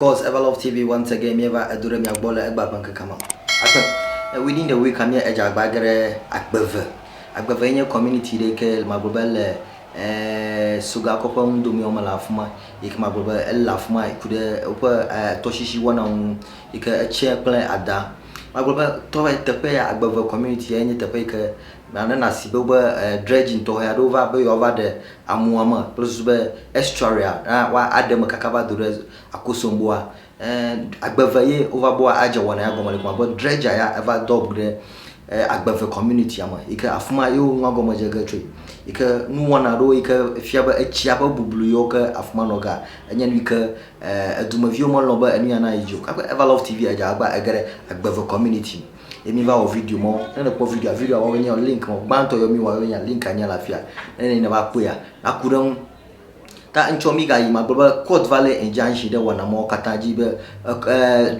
Course, Everlove TV once again. Me ever adore me agbola egba bank kama. Within the week I'm here AGBEVE. AGBEVE in community they call my brother suga kopa mdomi omalafuma ik my brother elafuma ikude opa toshishi wana ik chair plan ada. My brother to tepe AGBEVE community any tepe ke na sibe dredging to head over the amuama plus be estuaria wa adem kakaba dures akosomboa and AGBEVE overboa aja wana ya gomale but dredger ya ever dog the AGBEVE community ama ika afuma yo ngagoma jegatwe ika nu wana do ika fiaba echiaba bubulu yo ka afuma noga enya ika adumavio mo loba enu yana ijo Everlove TV aja agba egere AGBEVE community emi va o video mo na po video wa wenya link mo banto yo mi wa wenya link anya lafia na ba po ya akuran ta nchomi ga yi ma baba Court Valley injunction de wana mo kataji be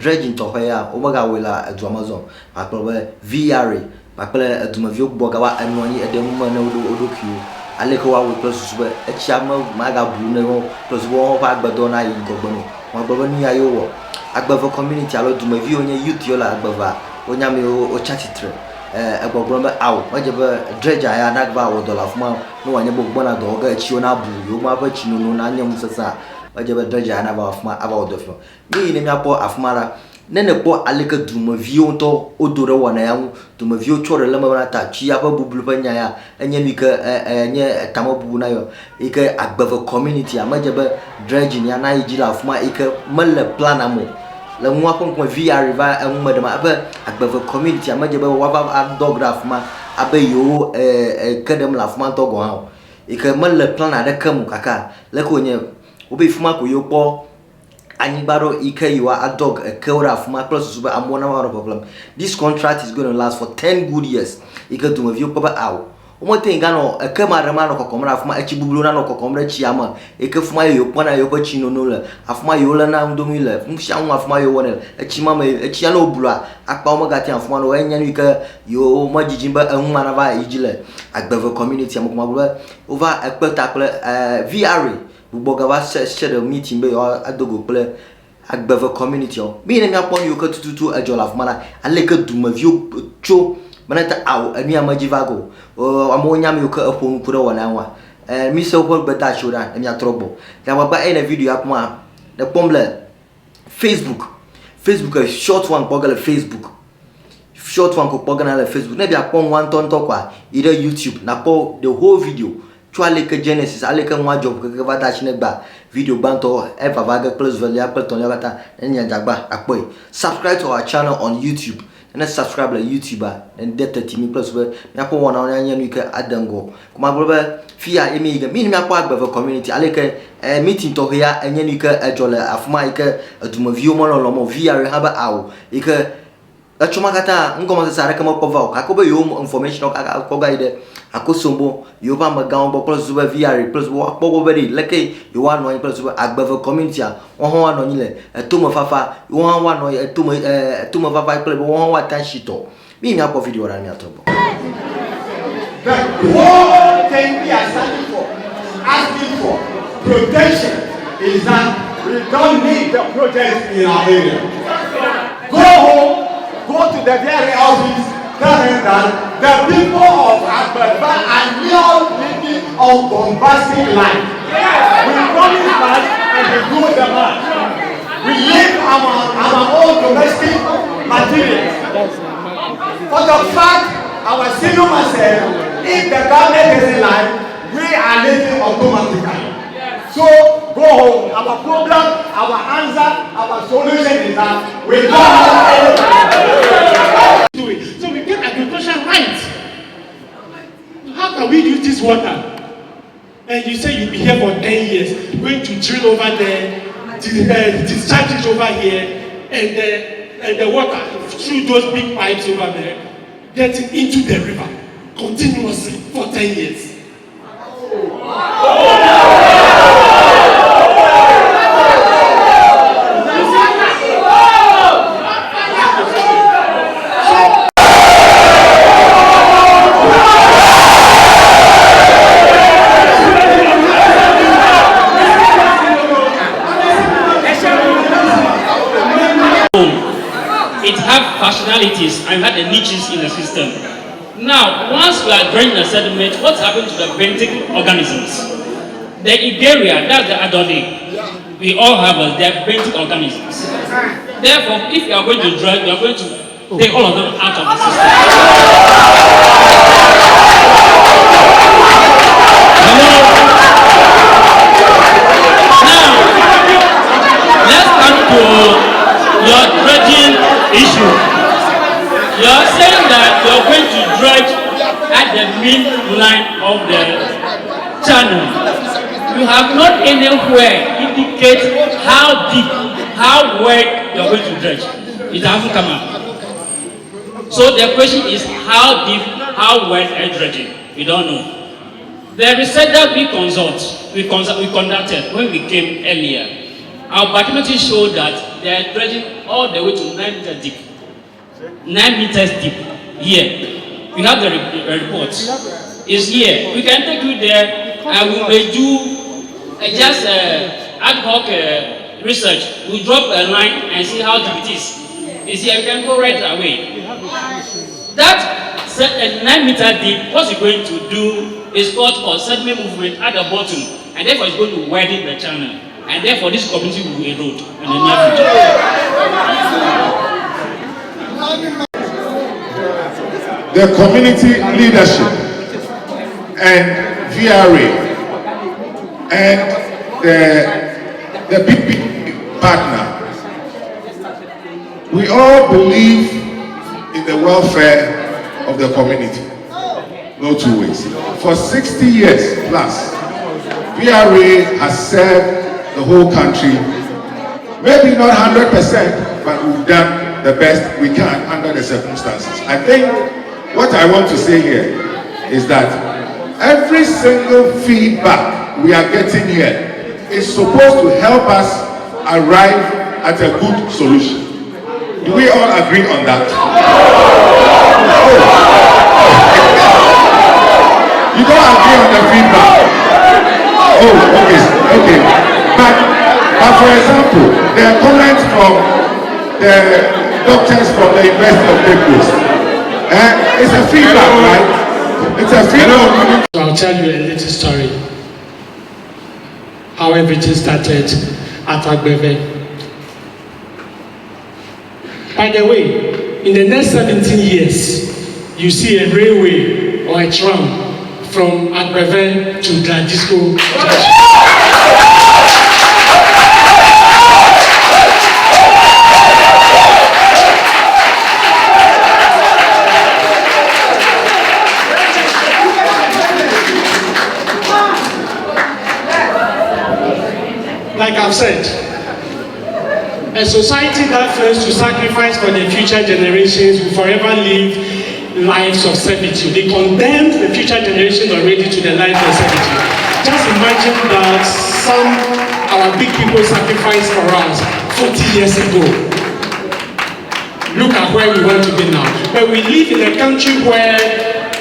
dredging to hoya o maga wela Amazon ma baba VR ma pele adumavio boga wa anwani edemu ma na odokiu aleko wa we plus be echiama maga bulu ne plus wo fa agbado na yi gogbono ma baba ni ayo wo AGBEVE community alo dumavio nye youth yo la AGBEVE onyame o chatitre egbogbon aw majebe dredger ya na gba wo dollar fuma no wanye gbogbo na do ga chi ona bu yo ma ba chi no na nyam sasa majebe dredger ya na ba fuma aba wo do fuma ni ne mi apo afumara nene po aleka dumavio to odore wona ya dumavio chore lema na ta chi aba bubulu banya ya enye mi ka enye tamabu na yo ike AGBEVE community amajebe dredging ya na yijila fuma ike malle plan amo la mwa kon VR va madama aba AGBEVE community amaje ba wa dograph ma aba yo kadam la fuma to go ha e ka man le plan ada kam kaka la ko nye obi fuma ko yo po ani baro e ka you a dog kewra fuma plus suba amona no problem. This contract is going to last for 10 good years e ka tuma view papa aw omotenga no kamara ma no kokomra afuma echibubulu na no kokomra chiama ekefuma yo pona yo pa chino no la afuma yo la na ndomi la msha afuma yo wona echima ma echia no bulwa akpa o magati afuma no enya no ka yo majijimba anuma na ba ijile AGBEVE community amukuma bulwa over spectacle VR buboga ba share meeting be yo adogo ple AGBEVE community o mi ne mi apon yo ka tututu ajola afuma na aleka dumavio cho manata aw ani amajivago amonya mi ka apon kura wana wa mi se opon beta shura emi atrobo ya baba ena video apma de pomble Facebook a short one pogale Facebook short one ko pogana la Facebook na bi apon one ton to kwa ida YouTube na po the whole video twale ka Genesis ale ka nwa job ka bata shine gba video banto e baba ga plus value apple ton ya bata enya jagba apoy subscribe to our channel on YouTube and subscribe to YouTuber and data team plus we me apo wona anya nu ka adango kuma bro fia emi ga mi me apo AGBEVE community aleke meeting to here anya nu ka ajola afuma ika adumavio mo lo mo VR haba aw ika achuma kata ngoma sasa kama pova ka ko be yo information ka ko guide akosombo yo ba maga bo plus we VR plus wo akpo beri leke yo wa no plus we AGBEVE community won ho wa no nyile etumo fafa won wa no etumo fafa plus won wa tan shito mi mi apo video ra mi atobo the whole thing we are standing for asking for protection is that we don't need the project in our area. Go home, go to the very office, tell them that the people of AGBEVE are not living on bombastic life. We promise that and we do the match. We live our own domestic materials. For the fact, our senior myself, if the government doesn't like, we are living automatically. So go home. Our problem, our answer, our solution is that we don't have anything. So we get agriculture right. How can we use this water? And you say you'll be here for 10 years, going to drill over there, discharge it over here, and the water through those big pipes over there, getting into the river continuously for 10 years. It have functionalities and had the niches in the system. Now, once we are drawing a sediment, what's happened to the benthic organisms? The Iberia, that's the Adoni, we all have their benthic organisms. Therefore, if you are going to draw, you are going to take all of them out of the system. Now, let's come to your dredging issue. You are saying that you are going to dredge at the midline of the channel. You have not anywhere indicate how deep, how wide you are going to dredge. It hasn't come out. So the question is how deep, how wide are you dredging? We don't know. The research that we conducted when we came earlier, our bathymetry showed that they are dredging all the way to 9 meters deep. 9 meters deep. Here. We have the report. It's here. We can take you there and we may do just ad hoc research. We drop a line and see how deep it is. It's here. We can go right away. That 9 meter deep, what it's going to do is called sediment movement at the bottom, and therefore it's going to widen the channel, and therefore this community will erode in the near future. The community leadership and VRA and the big partner, we all believe in the welfare of the community. No two ways. For 60 years plus, VRA has served the whole country. Maybe not 100%, but we've done the best we can under the circumstances. I think what I want to say here is that every single feedback we are getting here is supposed to help us arrive at a good solution. Do we all agree on that? You don't agree on the feedback. Oh, okay. But for example, there are comments from the doctors from the University of Cape Coast. It's a feedback, right? It's a feedback. I'll tell you a little story. How everything started at AGBEVE. By the way, in the next 17 years, you see a railway or a tram from AGBEVE to Gladisco. Like I've said, a society that fails to sacrifice for the future generations will forever live lives of servitude. They condemned the future generation already to the life of servitude. Just imagine that our big people sacrificed for us 40 years ago. Look at where we want to be now. But we live in a country where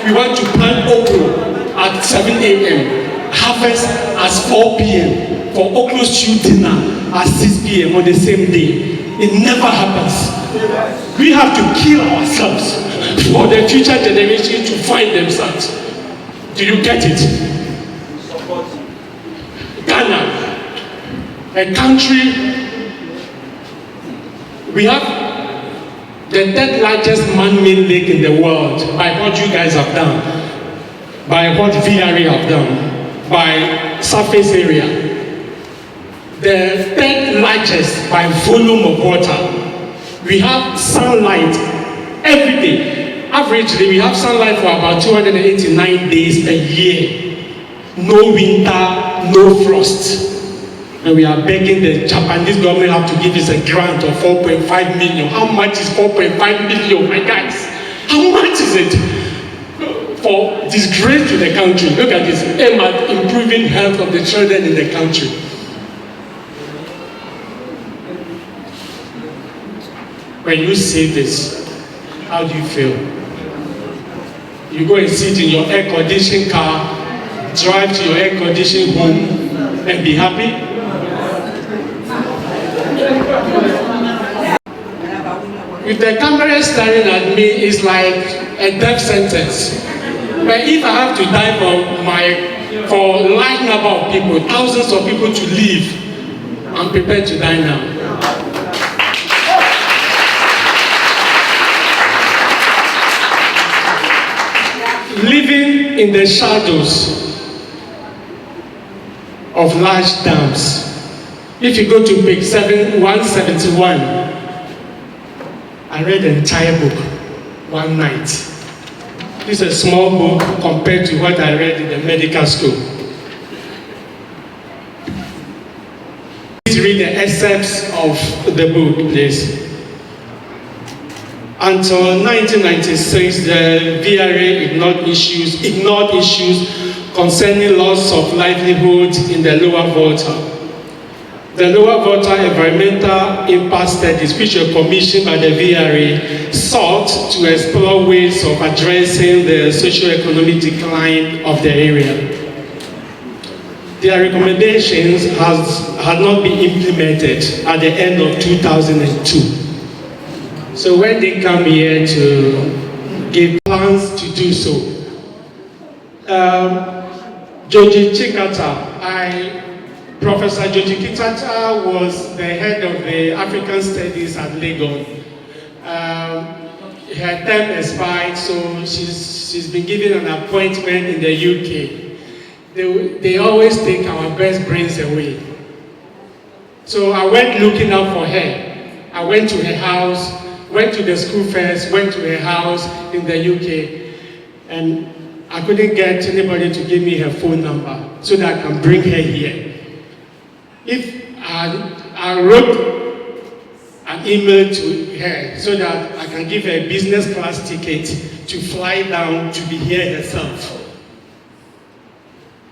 we want to plant okra at 7 a.m., harvest at 4 p.m., for okra stew dinner at 6 p.m. on the same day. It never happens. We have to kill ourselves for the future generation to find themselves. Do you get it? Ghana, a country, we have the third largest man-made lake in the world by what you guys have done, by what VRA have done, by surface area. The third largest by volume of water. We have sunlight every day. Averagely, we have sunlight for about 289 days a year. No winter, no frost. And we are begging the Japanese government have to give us a grant of 4.5 million. How much is 4.5 million, my guys? How much is it? For disgrace to the country. Look at this. Aim at improving health of the children in the country. When you say this, how do you feel? You go and sit in your air-conditioned car, drive to your air-conditioned home, and be happy? with the camera staring at me, it's like a death sentence. But if I have to die for large number of people, thousands of people to live, I'm prepared to die now. Living in the shadows of large dams. If you go to page 171, I read the entire book one night. This is a small book compared to what I read in the medical school. Please read the excerpts of the book, please. Until 1996, the VRA ignored issues concerning loss of livelihood in the lower Volta. The lower Volta environmental impact studies, which were commissioned by the VRA, sought to explore ways of addressing the socio-economic decline of the area. Their recommendations had not been implemented at the end of 2002. So when they come here to give plans to do so, Professor Joji Kitata was the head of the African Studies at Legon. Her term expired, so she's been given an appointment in the UK. They always take our best brains away. So I went looking out for her. I went to her house, went to the school first, went to her house in the UK, and I couldn't get anybody to give me her phone number so that I can bring her here. If I wrote an email to her so that I can give her a business class ticket to fly down to be here herself.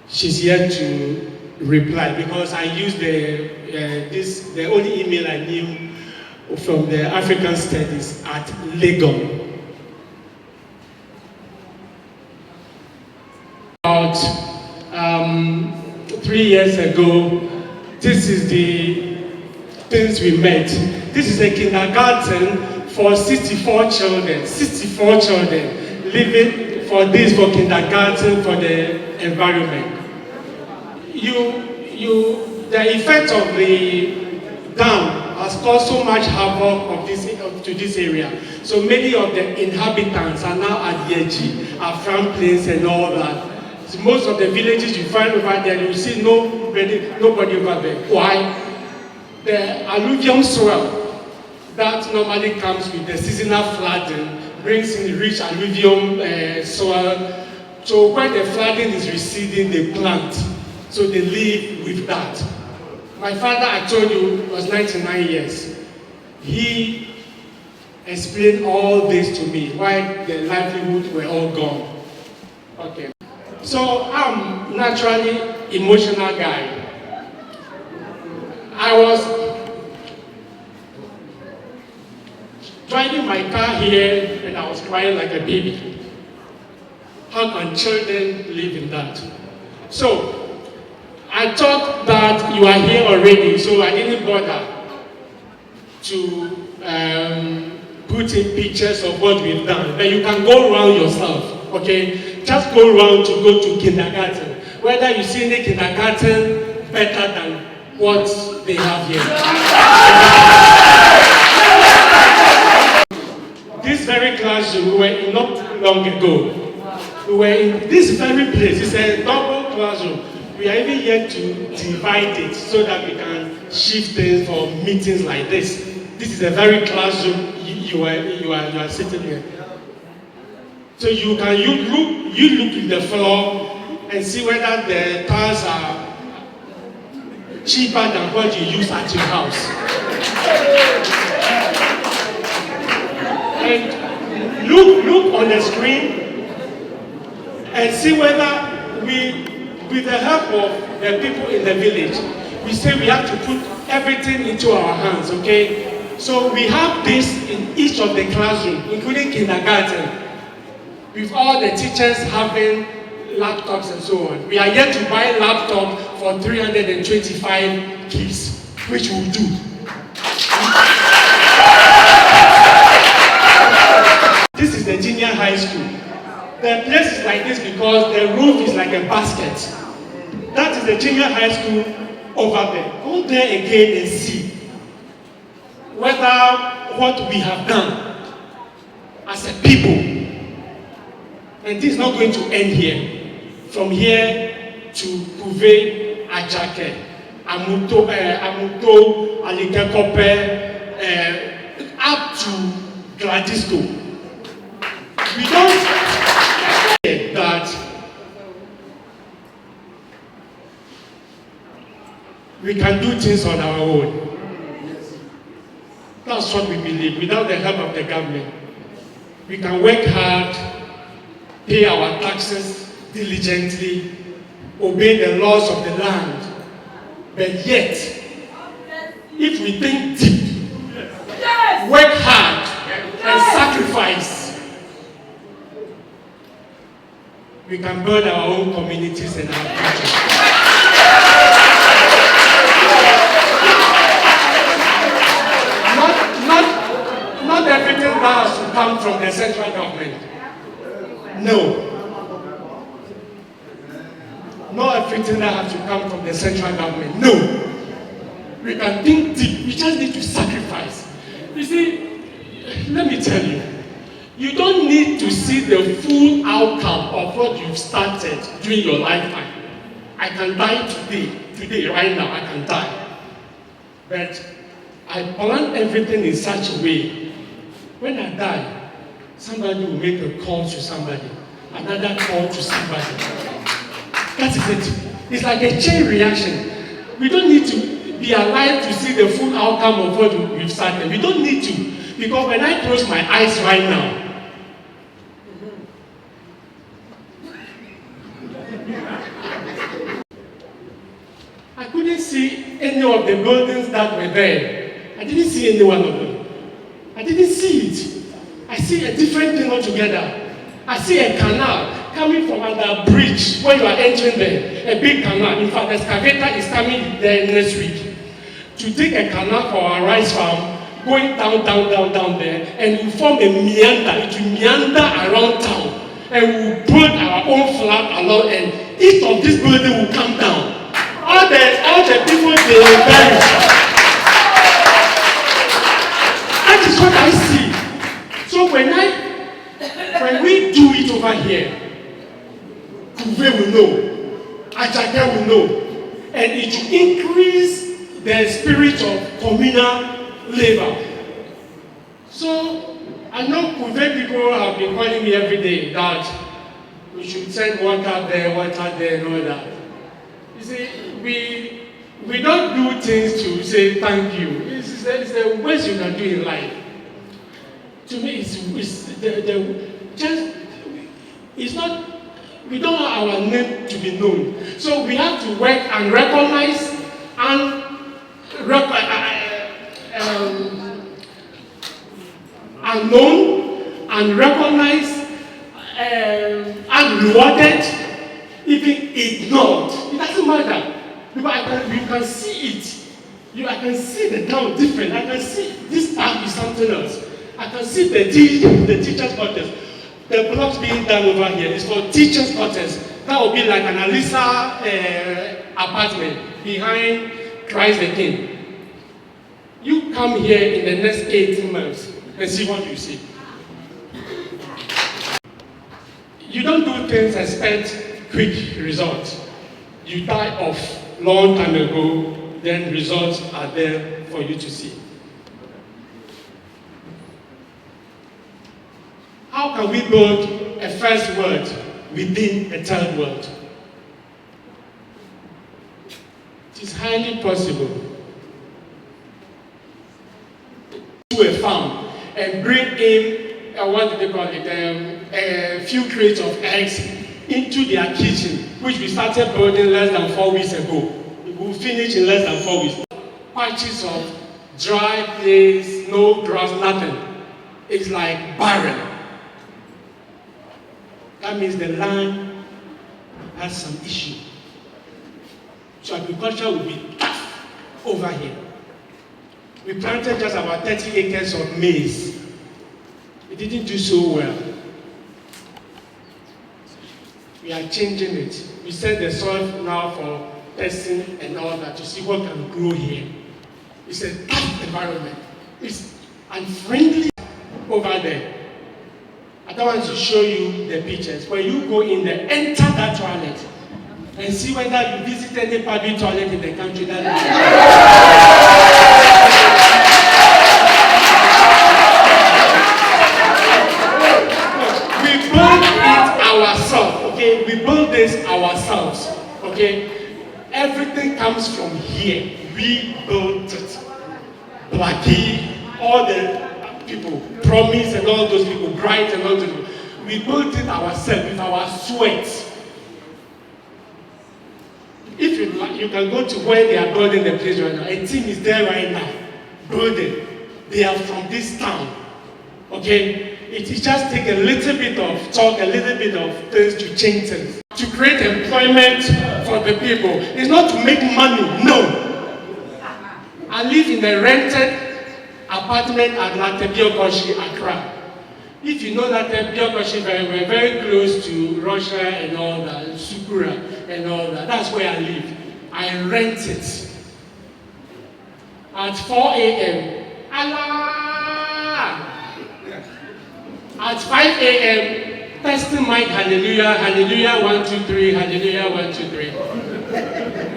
She's here to reply because I used the only email I knew from the African Studies at Legon. About 3 years ago, this is the things we met. This is a kindergarten for 64 children. 64 children living for kindergarten for the environment. The effect of the dam has caused so much havoc to this area. So many of the inhabitants are now at the edge, are farm plains and all that. So most of the villages you find over there, you see nobody over there. Why? The alluvium soil that normally comes with the seasonal flooding brings in rich alluvium soil. So when the flooding is receding, they plant. So they live with that. My father, I told you, was 99 years. He explained all this to me, why the livelihood were all gone. Okay. So I'm naturally emotional guy. I was driving my car here and I was crying like a baby. How can children live in that? So I thought that you are here already, so I didn't bother to put in pictures of what we've done. But you can go around yourself, okay? Just go around to go to kindergarten. Whether you see any kindergarten better than what they have here. This very classroom, we were in not long ago. We were in this very place. It's a double classroom. We are even yet to divide it so that we can shift things for meetings like this. This is a very classroom you are sitting here. So you look in the floor and see whether the tiles are cheaper than what you use at your house. And look on the screen and see whether with the help of the people in the village, we say we have to put everything into our hands, okay? So we have this in each of the classrooms, including kindergarten, with all the teachers having laptops and so on. We are yet to buy a laptop for 325 kids, which we'll do. School. The place is like this because the roof is like a basket. That is the junior high school over there. Go there again and see whether what we have done as a people, and this is not going to end here. From here to BOOED, Ajake, Amuto, Alikekope, up to Gladisco. We don't say that we can do things on our own. That's what we believe. Without the help of the government, we can work hard, pay our taxes diligently, obey the laws of the land. But yet, if we think deep, work hard, and sacrifice, we can build our own communities and our future. Not everything that has to come from the central government. No. Not everything that has to come from the central government. No. We can think deep. We just need to sacrifice. You see, let me tell you, you don't need to see the full outcome of what you've started during your lifetime. I can die today, right now, I can die. But I plan everything in such a way, when I die, somebody will make a call to somebody, another call to somebody. That is it. It's like a chain reaction. We don't need to be alive to see the full outcome of what we've started. We don't need to. Because when I close my eyes right now, I couldn't see any of the buildings that were there. I didn't see any one of them. I didn't see it. I see a different thing altogether. I see a canal coming from under a bridge when you are entering there, a big canal. In fact, the excavator is coming there next week to dig a canal for our rice farm, going down there, and we form a meander. It will meander around town, and we will build our own flat along, and each of this building will come down. All the people they will bury. That is what I see. So when we do it over here, BOOED will know, Ajake will know, and it will increase the spirit of communal labor. So I know BOOED people have been calling me every day that we should send water there, and all that. You see, we don't do things to say thank you. It's the worst you can do in life. To me, it's not. We don't want our name to be known. So we have to work and recognize and known and recognized and rewarded, even ignored. It doesn't matter. Because you can see it. I can see the town different. I can see this town is something else. I can see the teachers' quarters. The blocks being done over here is for teachers' quarters. That will be like an Alisa apartment behind Christ the King. You come here in the next 18 months and see what you see. You don't do things and expect quick results. You die off long time ago, then results are there for you to see. How can we build a first world within a third world? It is highly possible. To a farm and bring in, what do they call it, a few crates of eggs into their kitchen, which we started building less than 4 weeks ago. We will finish in less than 4 weeks. Patches of dry place, no grass, nothing. It's like barren. That means the land has some issue. So agriculture will be tough over here. We planted just about 30 acres of maize. It didn't do so well. We are changing it. We set the soil now for testing and all that to see what can grow here. It's a tough environment. It's unfriendly over there. I don't want to show you the pictures. When you go in there, enter that toilet and see whether you visit any public toilet in the country that we build it ourselves, okay? We build this ourselves, okay? Everything comes from here. We built it. Blackie, all the people, Promise and all those people, Bright and all those people. We built it ourselves with our sweat. If you like, you can go to where they are building the place right now. A team is there right now, building. They are from this town, okay? It just take a little bit of talk, a little bit of things to change things. To create employment for the people. It's not to make money, no. I live in a rented apartment at Latebiokoshi, Accra. If you know Latebiokoshi very well, very close to Russia and all that, Sukura and all that, that's where I live. I rent it. At 4 a.m. Allah! At 5 a.m., testing mic, hallelujah, hallelujah, 1, 2, 3, hallelujah, 1, 2, 3.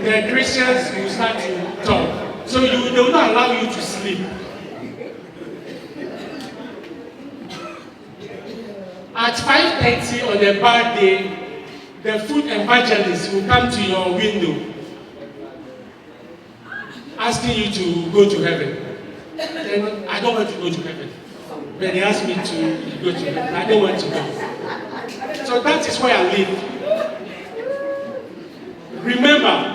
The Christians will start to talk. So they will not allow you to sleep. At 5:30 on a bad day, the food evangelist will come to your window asking you to go to heaven. Then I don't want to go to heaven. But they asked me to go to heaven. I don't want to go. So that is where I live. Remember.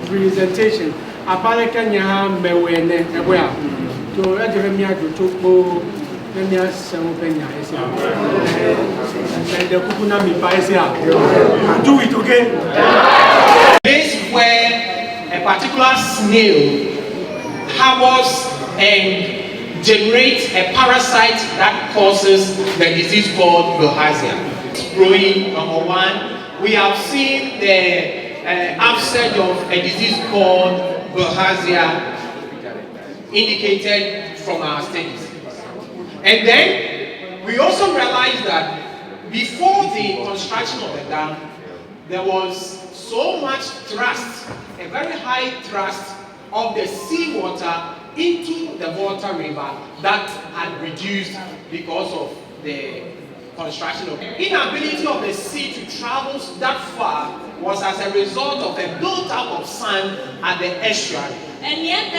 Presentation. Abaleka nyaha mewene ebwa. To ejemi adotopo This is where a particular snail harbors and generates a parasite that causes the disease called bilharzia. Growing, number one, we have seen the upsurge of a disease called bilharzia indicated from our studies. And then we also realized that before the construction of the dam, there was so much thrust, a very high thrust of the seawater into the Volta River that had reduced because of the construction of it. Inability of the sea to travel that far was as a result of the build-up of sand at the estuary. And yet,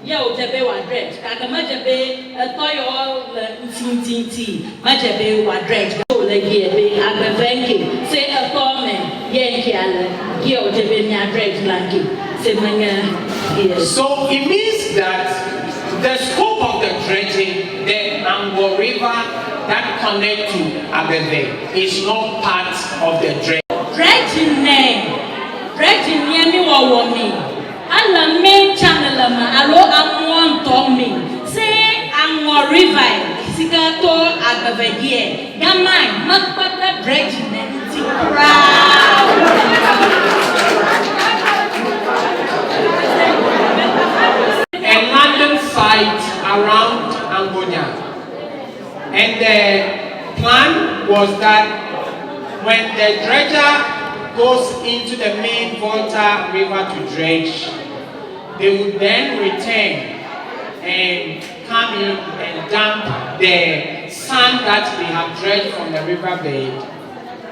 yo jebe wa dredge kaka majebe toyo ntintinti majebe wa dredge go le giebe agbevenke say atome yenke ale yo jebe nya dredge lanki say manya. So it means that the scope of the dredging, the Ango River that connect to AGBEVE is not part of the dredging name mi wo mi ala main channel ma alo amon to me say Ango River sikato AGBEVE here gamai makpata dredging nti kra. A landing site around Angonia, and the plan was that when the dredger goes into the main Volta River to dredge, they would then return and come in and dump the sand that they have dredged from the riverbed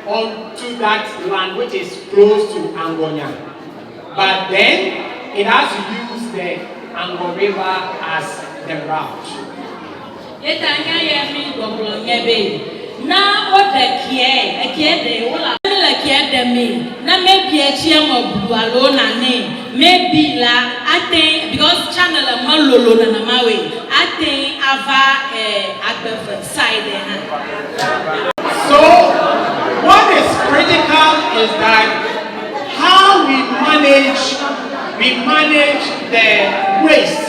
onto that land which is close to Angonia. But then it has to use the Ango River as the route. Na oda kie de wala la kie de me na maybe e chia mo bualo na ne maybe la aten because channel ma lolo na mawe aten ava AGBEVE side So What is critical is that how we manage the waste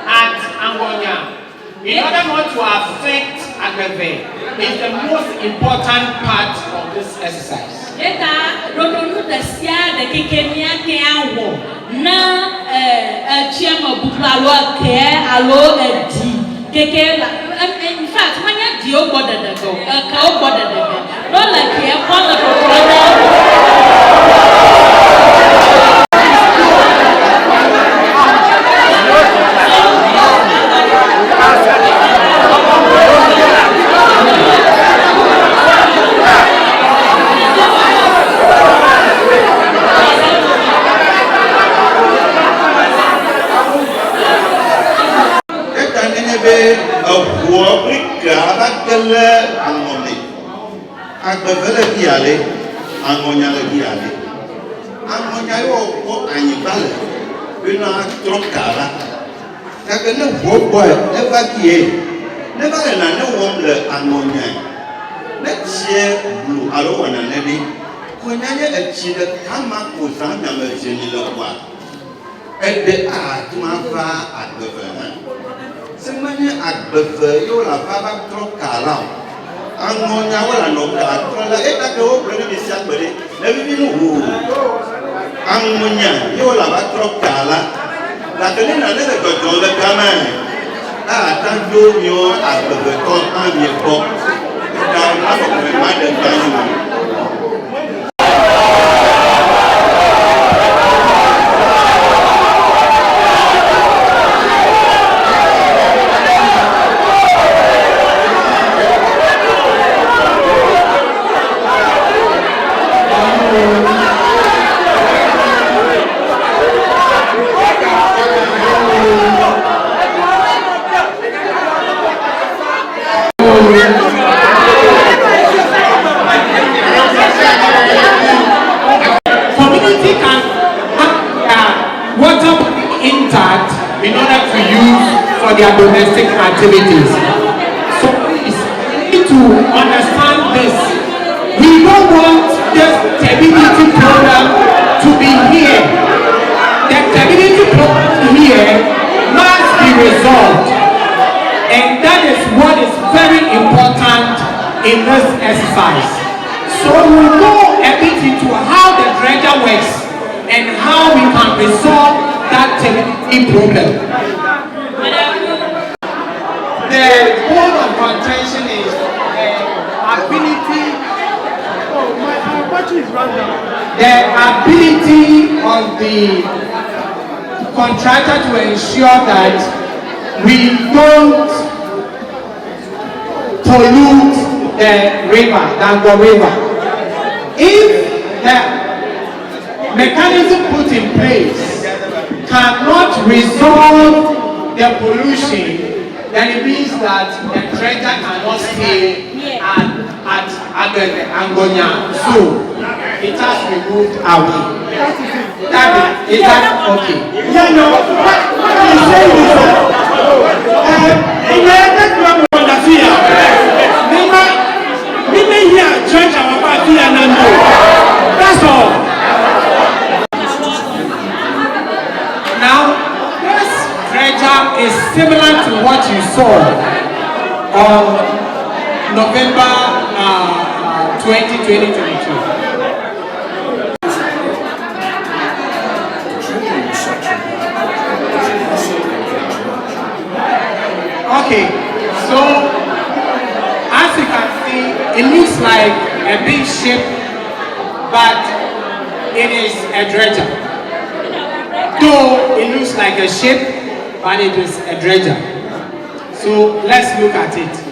at Angonia in order not to affect AGBEVE is the most important part of this exercise. In fact, when you do AGBEVE kiale, Angonia kiale. Angonia yo anyibale, bina trokara. Kakene boy never kie, never na ne womble Angonia. Next year blue alo wana nedi. Konyanya echide kama kusanya mejeni lokwa. Ede atmafa AGBEVE. Semanya AGBEVE yo la baba trokara. Angonia wala no ka trola eta ke o brene bisi agbere na bibi no wo Angonia yo la ba trokala la tele na le ko jo le kama ta do nyo AGBEVE ko an ye ko da na ko me ma de kan their domestic activities. So please, we need to understand this. We don't want this stability program to be here. The stability program here must be resolved. And that is what is very important in this exercise. So we know a bit into how the dredger works and how we can resolve that stability problem. The point of contention is ability. Oh, my battery is run down. The ability of the contractor to ensure that we don't pollute the river, the AGBEVE. If the mechanism put in place cannot resolve the pollution, then it means that the dredger cannot stay at AGBEVE, Angonia. So it has removed away. Is that okay? Yeah, no. What you say is that's all. Now, this dredger is similar to what you saw on November 2022. Okay, so as you can see, it looks like a big ship, but it is a dredger. Though it looks like a ship, but it is a dredger. So let's look at it.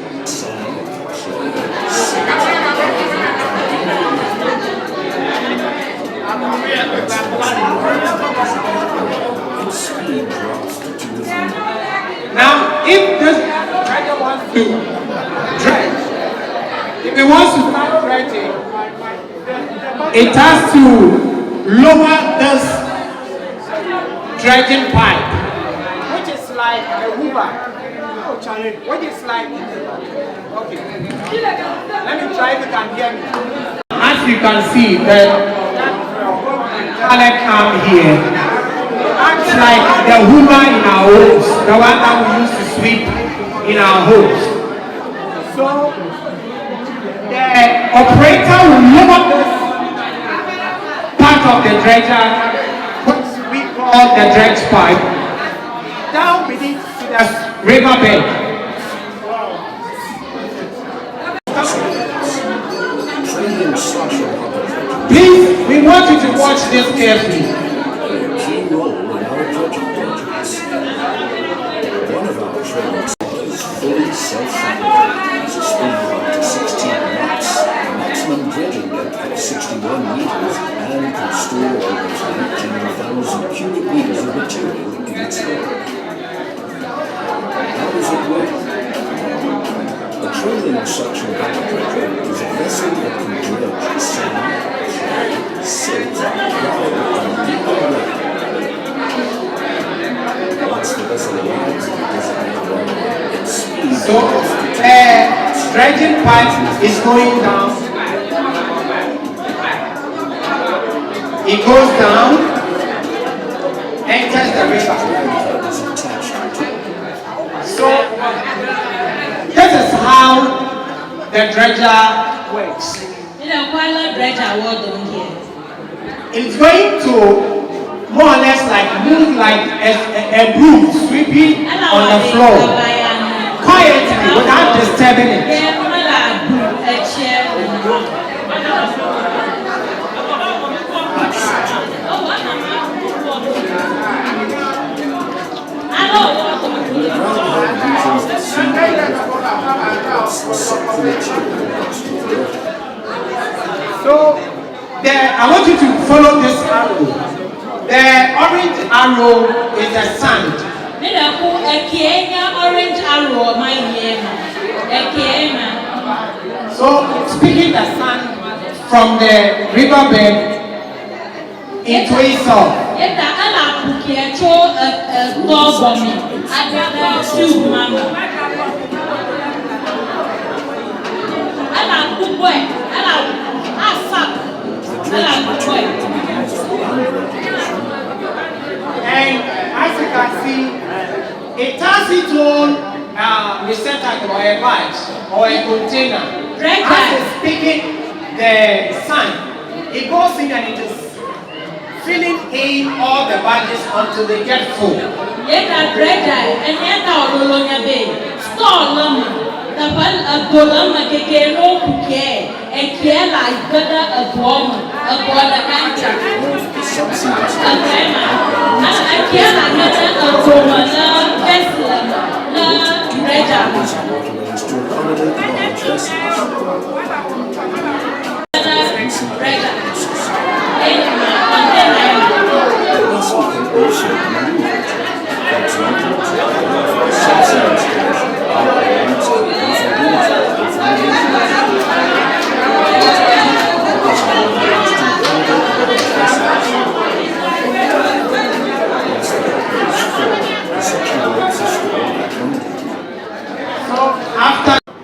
Now, if this dredger wants to dredge, if it wants to start dredging, it has to lower this dredging pipe, which is like a hoover. What is like? Okay. Let me try if you can hear me. As you can see, the pallet cam here acts like the Hoover in our homes, the one that we use to sweep in our homes. So the operator will move up this part of the dredger, what we call the dredge pipe, down beneath the riverbed. Please, we want you to watch this carefully. Key role in our dredging projects. One of our trailers is fully self-funded, has a speed of up to 16 knots, a maximum dredging depth of 61 meters, and can store over 18,000 cubic meters of material in its hull. How does it work? A trailing suction hopper dredger is a vessel that can dredge sand, silt, gravel, and deeper water. Once the vessel arrives at the designated level, its speed So the dredging pipe is going down. It goes down, enters the river. is attached to it. So this is how the dredger works. It's going to more or less like move like a broom sweeping on the floor quietly without disturbing it. So I want you to follow this arrow. The orange arrow is the sand. So speaking the sand from the riverbed into itself. And as you can see, it has its own receptacle or a badge or a container. As it's picking the sand, it goes in and it is filling in all the badges until they get full.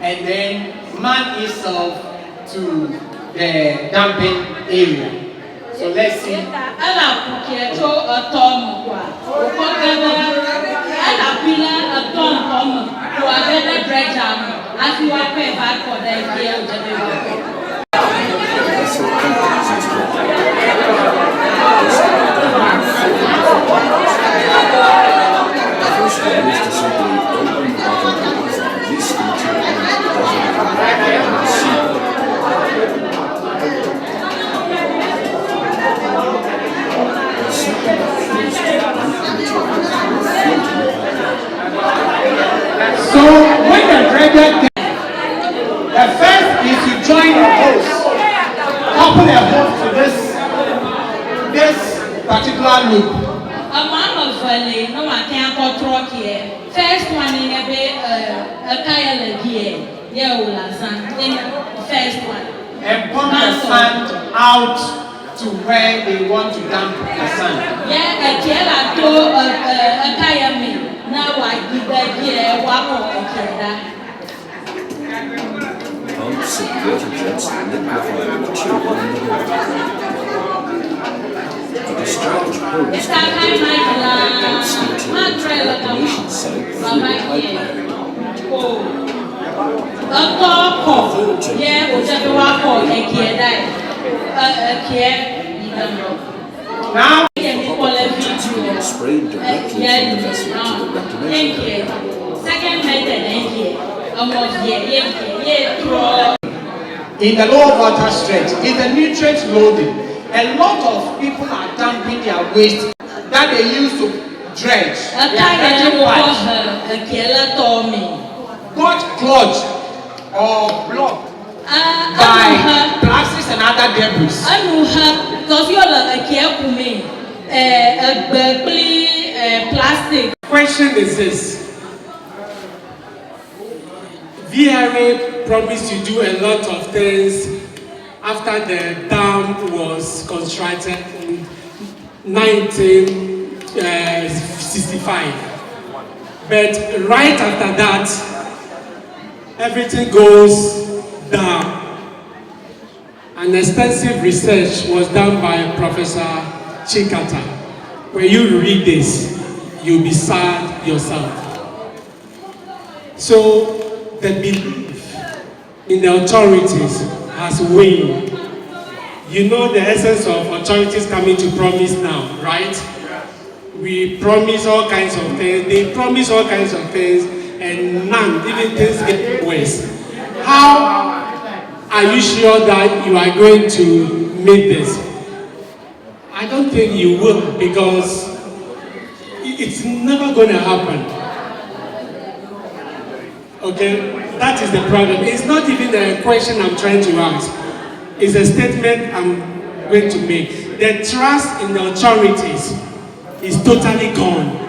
And then man itself to the dumping area. So let's see. So when the dredger the first is to join the hose, couple the hose to this particular loop. First one in first one. And pump the sand out to where they want to dump the sand. liquefied material in the water. The discharge hose pumps the material to the reclamation site through the pipeline. Now, Material sprayed directly from the vessel to the reclamation pipeline. Second method, in the lower water stretch, is the nutrient loading. A lot of people are dumping their waste that they use to dredge. Got clogged or blocked by plastics and other debris. Plastic. Question is this. VRA promised to do a lot of things after the dam was constructed in 1965. But right after that, everything goes down. An extensive research was done by Professor Chikata. When you read this, you'll be sad yourself. So the belief in the authorities has waned. You know the essence of authorities coming to promise now, right? We promise all kinds of things, they promise all kinds of things, and none, even things get worse. How are you sure that you are going to meet this? I don't think you will, because it's never going to happen. Okay, that is the problem. It's not even a question I'm trying to ask. It's a statement I'm going to make. The trust in the authorities is totally gone.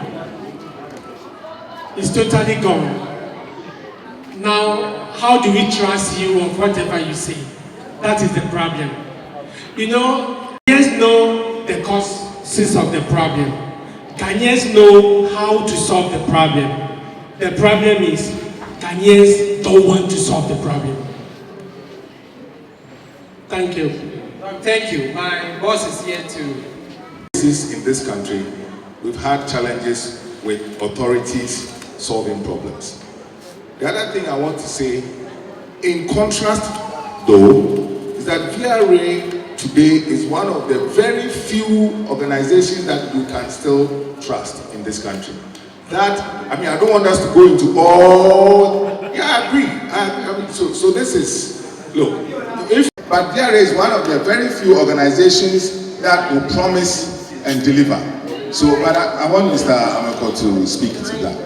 It's totally gone. Now, how do we trust you or whatever you say? That is the problem. You know, Ghanaians know the causes of the problem. Ghanaians know how to solve the problem. The problem is Ghanaians don't want to solve the problem. Thank you. Thank you. My boss is here too. In this country, we've had challenges with authorities solving problems. The other thing I want to say, in contrast though, is that VRA today is one of the very few organizations that you can still trust in this country. That, I mean, I don't want us to go into all, yeah, I agree. I mean, so this is, look, but VRA is one of the very few organizations that will promise and deliver. So, but I want Mr. Amako to speak to that.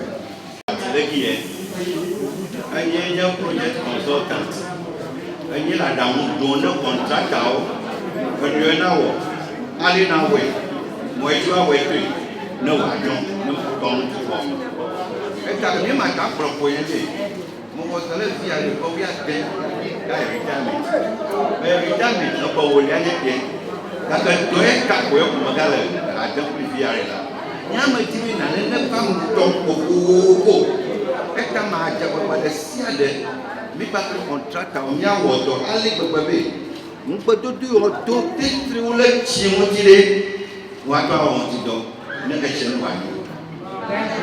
I'm a project consultant. I'm a contractor. When you're now, I didn't way. No, I don't. No, don't. I can't be my cap from where most of the retirement. Retirement, no power, anything. That's a great cap where Magala, I don't be here. Yama TV, and then come to Ekamaja with the Siade, Mipaku contractor, Yawato, Ali Baby. But to do or to think through let Chimotide, what I want to do.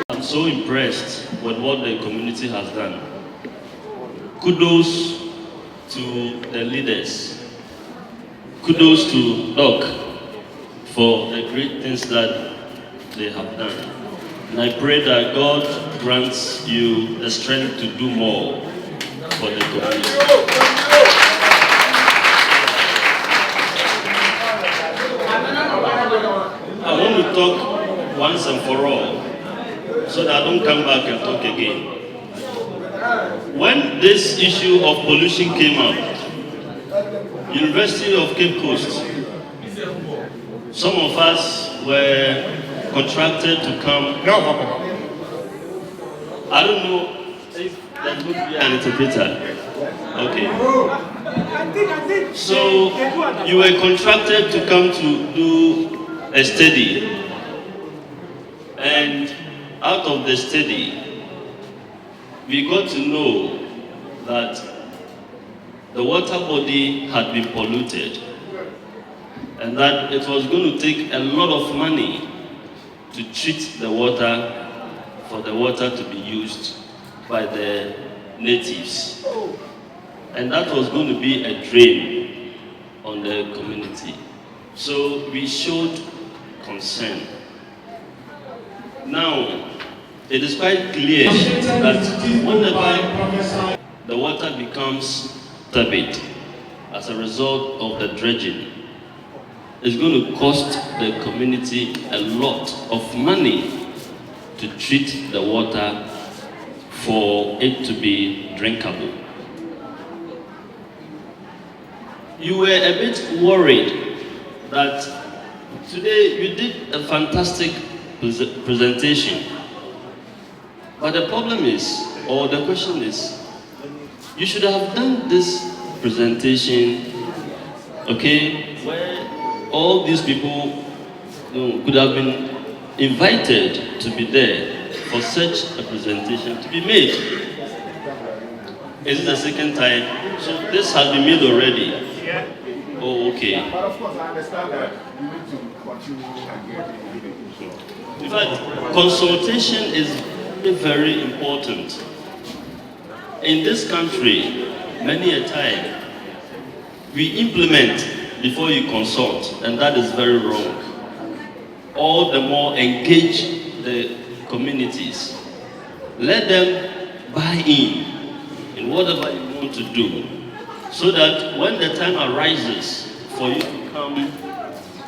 I'm so impressed with what the community has done. Kudos to the leaders. Kudos to Doc for the great things that they have done. And I pray that God grants you the strength to do more for the community. I want to talk once and for all, so that I don't come back and talk again. When this issue of pollution came up, University of Cape Coast, some of us were contracted to come. No. I don't know if there could be an interpreter. Okay. So you were contracted to come to do a study. And out of the study, we got to know that the water body had been polluted, and that it was going to take a lot of money to treat the water, for the water to be used by the natives. And that was going to be a drain on the community. So we showed concern. Now, it is quite clear that whenever the water becomes turbid as a result of the dredging, it's going to cost the community a lot of money to treat the water for it to be drinkable. You were a bit worried that today you did a fantastic presentation. But the problem is, or the question is, you should have done this presentation, okay, where all these people could have been invited to be there for such a presentation to be made. Is it the second time? So this has been made already. Yeah. Oh, okay. But of course, I understand that you need to continue again. In fact, consultation is very important. In this country, many a time, we implement before you consult, and that is very wrong. All the more engage the communities. Let them buy in whatever you want to do, so that when the time arises for you to come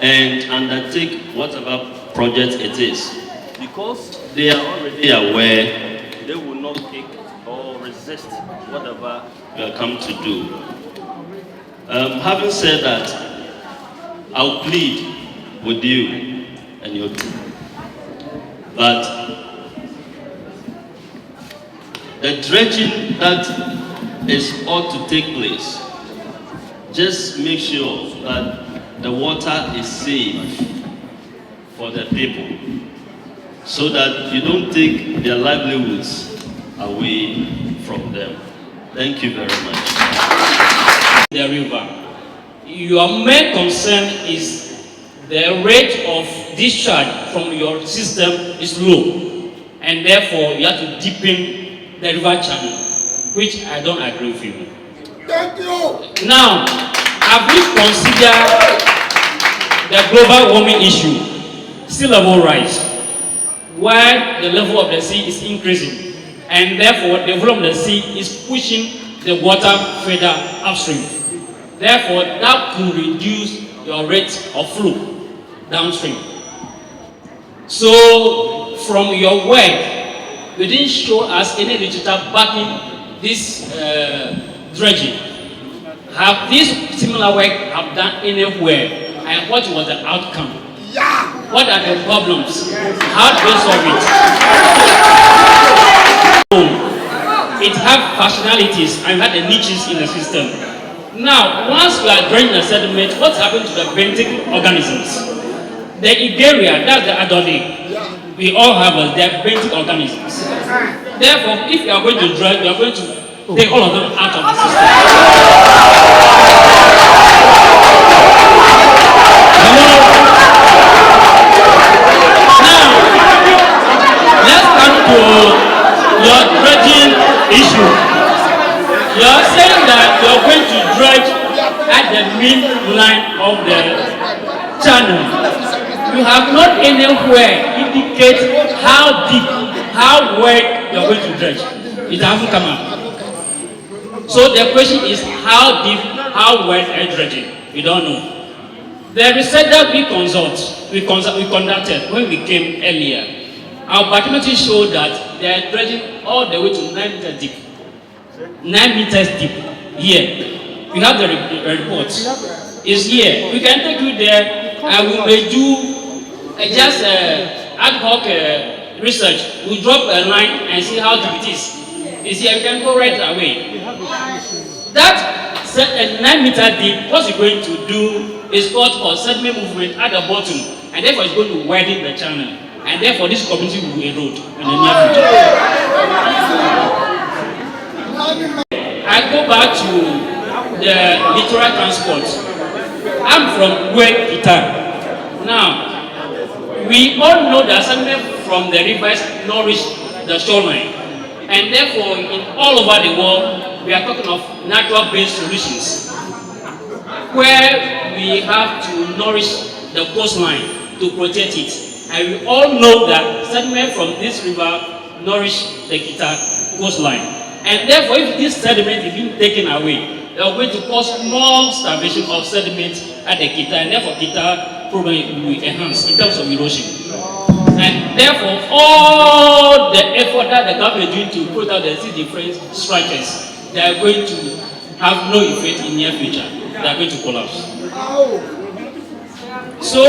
and undertake whatever project it is, because they are already aware, they will not take or resist whatever you are come to do. Having said that, I'll plead with you and your team that the dredging that is ought to take place, just make sure that the water is safe for the people, so that you don't take their livelihoods away from them. Thank you very much. The river. Your main concern is the rate of discharge from your system is low, and therefore you have to deepen the river channel, which I don't agree with you. Thank you. Now, have you considered the global warming issue, sea level rise, where the level of the sea is increasing, and therefore the volume of the sea is pushing the water further upstream. Therefore, that could reduce your rate of flow downstream. So, from your work, you didn't show us any literature backing this dredging. Have this similar work have done anywhere, and what was the outcome? Yeah. What are the problems? How do they solve it? It has functionalities and had the niches in the system. Now, once you are dredging the sediment, what happens to the benthic organisms? The Iberia, that's the adoni. We all have the benthic organisms. Therefore, if you are going to dredge, you are going to take all of them out of the system. Now, let's come to your dredging issue. You are saying that you are going to dredge at the main line of the channel. You have not anywhere indicate how deep, how wide you are going to dredge. It hasn't come out. So the question is how deep, how wide are you dredging? We don't know. The research that we conducted when we came earlier, our bathymetry showed that they are dredging all the way to 9 meters deep. 9 meters deep. Here. We have the report. It's here. We can take you there and we will do just ad hoc research. We drop a line and see how deep it is. It's here. We can go right away. That 9 meter deep, what it's going to do is called sediment movement at the bottom, and therefore it's going to widen the channel, and therefore this community will erode in the near future. I go back to the littoral transport. I'm from BOOED Kita. Now, we all know that sediment from the rivers nourish the shoreline, and therefore, in all over the world, we are talking of natural-based solutions, where we have to nourish the coastline to protect it. And we all know that sediment from this river nourish the Kita coastline. And therefore, if this sediment is being taken away, they are going to cause more starvation of sediment at the Kita, and therefore Kita problem will be enhanced in terms of erosion. And therefore, all the effort that the government is doing to put out the different structures, they are going to have no effect in the near future. They are going to collapse. So,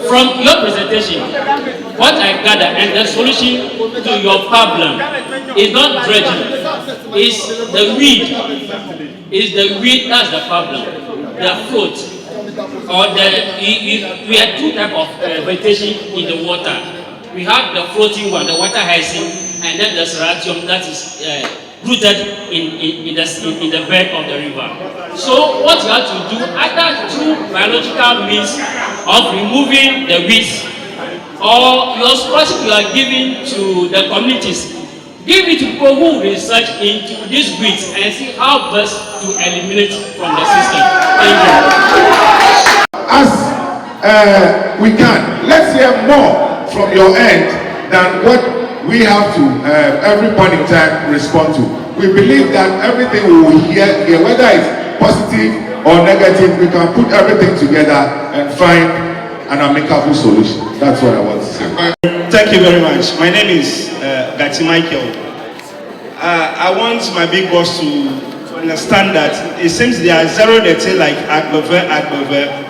from your presentation, what I gather and the solution to your problem is not dredging, is the weed. Is the weed that's the problem. The fruit, or we have two types of vegetation in the water. We have the floating one, the water hyacinth, and then the serratium that is rooted in the bed of the river. So what you have to do, either through biological means of removing the weeds, or your scholarship you are giving to the communities, give it to people who research into these weeds and see how best to eliminate from the system. Thank you. As we can, let's hear more from your end than what we have to every point in time respond to. We believe that everything we will hear here, whether it's positive or negative, we can put everything together and find an amicable solution. That's what I want to say. Thank you very much. My name is Gati Michael. I want my big boss to understand that it seems they are zero detail like AGBEVE.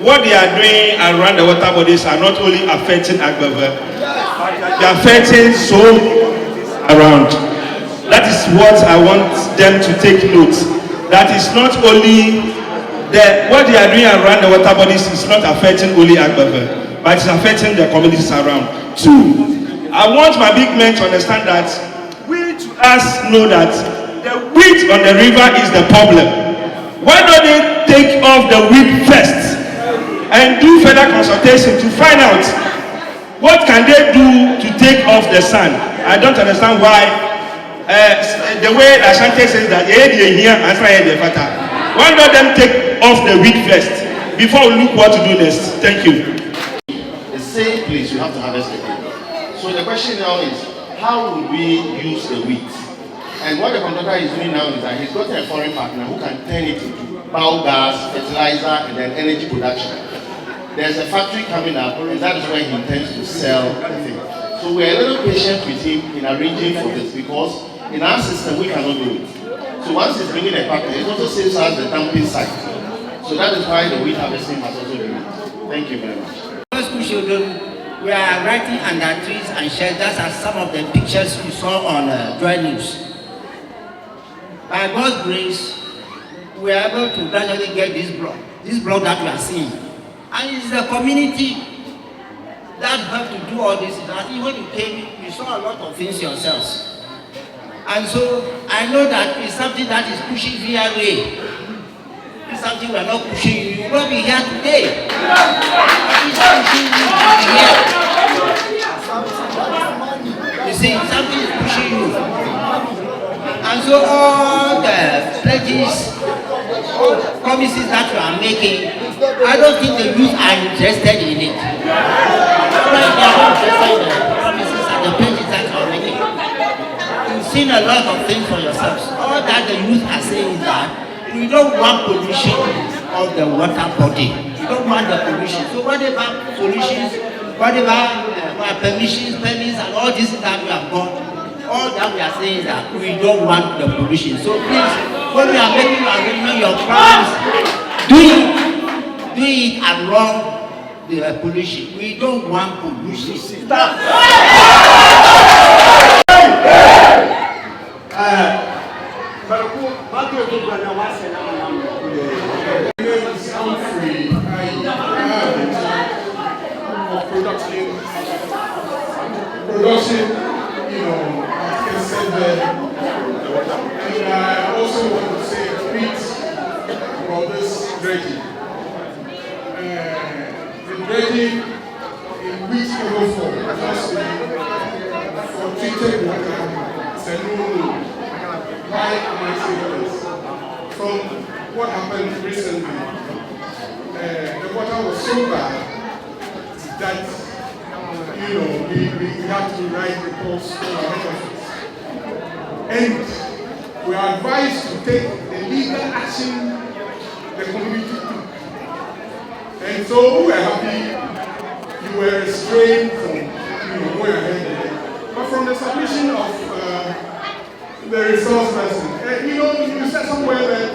What they are doing around the water bodies are not only affecting AGBEVE, they are affecting so around. That is what I want them to take note. That is not only what they are doing around the water bodies is not affecting only AGBEVE, but it's affecting the communities around. Two, I want my big men to understand that we to us know that the weed on the river is the problem. Why don't they take off the weed first and do further consultation to find out what can they do to take off the sand? I don't understand why the way Ashanti says that why don't them take off the weed first before we look what to do next? Thank you. The same place you have to harvest again. So the question now is, how would we use the wheat? And what the contractor is doing now is that he's got a foreign partner who can turn it into biogas, fertilizer, and then energy production. There's a factory coming up, and that is where he intends to sell the thing. So we're a little patient with him in arranging for this, because in our system we cannot do it. So once he's bringing a partner, it also saves us the dumping site. So that is why the wheat harvesting must also be made. Thank you very much. School children, we are writing under trees and shelters as some of the pictures you saw on Joy News. By God's grace, we are able to gradually get this block that we are seeing. And it's the community that helped to do all this. And when you came, you saw a lot of things yourselves. And so I know that it's something that is pushing VRA. It's something we are not pushing you. You will not be here today. It's pushing you to be here. You see, something is pushing you. And so all the pledges, all the promises that you are making, I don't think the youth are interested in it. They are not interested in the promises and the pledges that you are making. You've seen a lot of things for yourselves. All that the youth are saying is that we don't want pollution of the water body. We don't want the pollution. So whatever solutions, whatever permissions, permits, and all this that we have got, all that we are saying is that we don't want the pollution. So please, when we are making your plans, do it along the pollution. We don't want pollution. Stop. Production, you know, as I said, and I also want to say, please, Why am I saying this? From what happened recently, the water was so bad that we had to write reports to our head office. And we are advised to take the legal action the community took. And so we were happy you were restrained from going ahead. But from the submission of the resource person, you said somewhere that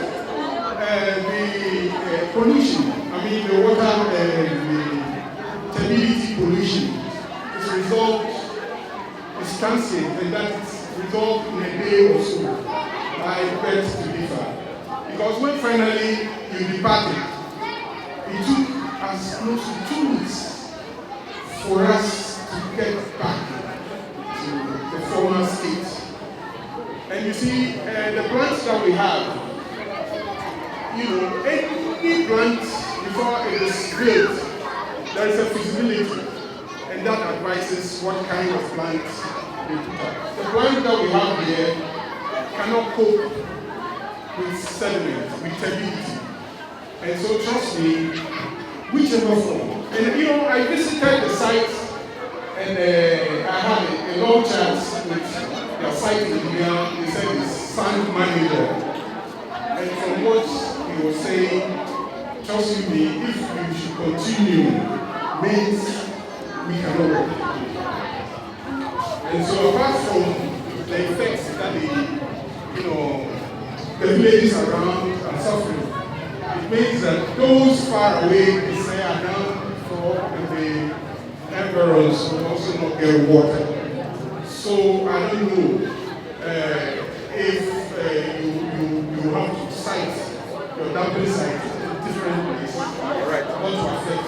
the pollution, the water, the turbidity pollution is resolved, is transient, and that is resolved in a day or so. I beg to differ. Because when finally you departed, it took us close to 2 weeks for us to get back to the former state. And you see, the plants that we have, any plant before it is built, there is a feasibility, and that advises what kind of plant they put up. The plant that we have here cannot cope with sediment, with turbidity. And so trust me, whichever form. And I visited the site and I had a long chat with their site engineer. They said it's sand manager. And from what he was saying, trust me, if we should continue, means we cannot work. And so apart from the effects that the villages around are suffering, it means that those far away, they say, are down for the environs will also not get water. So I don't know if you have to site your dumping site in different places, not to affect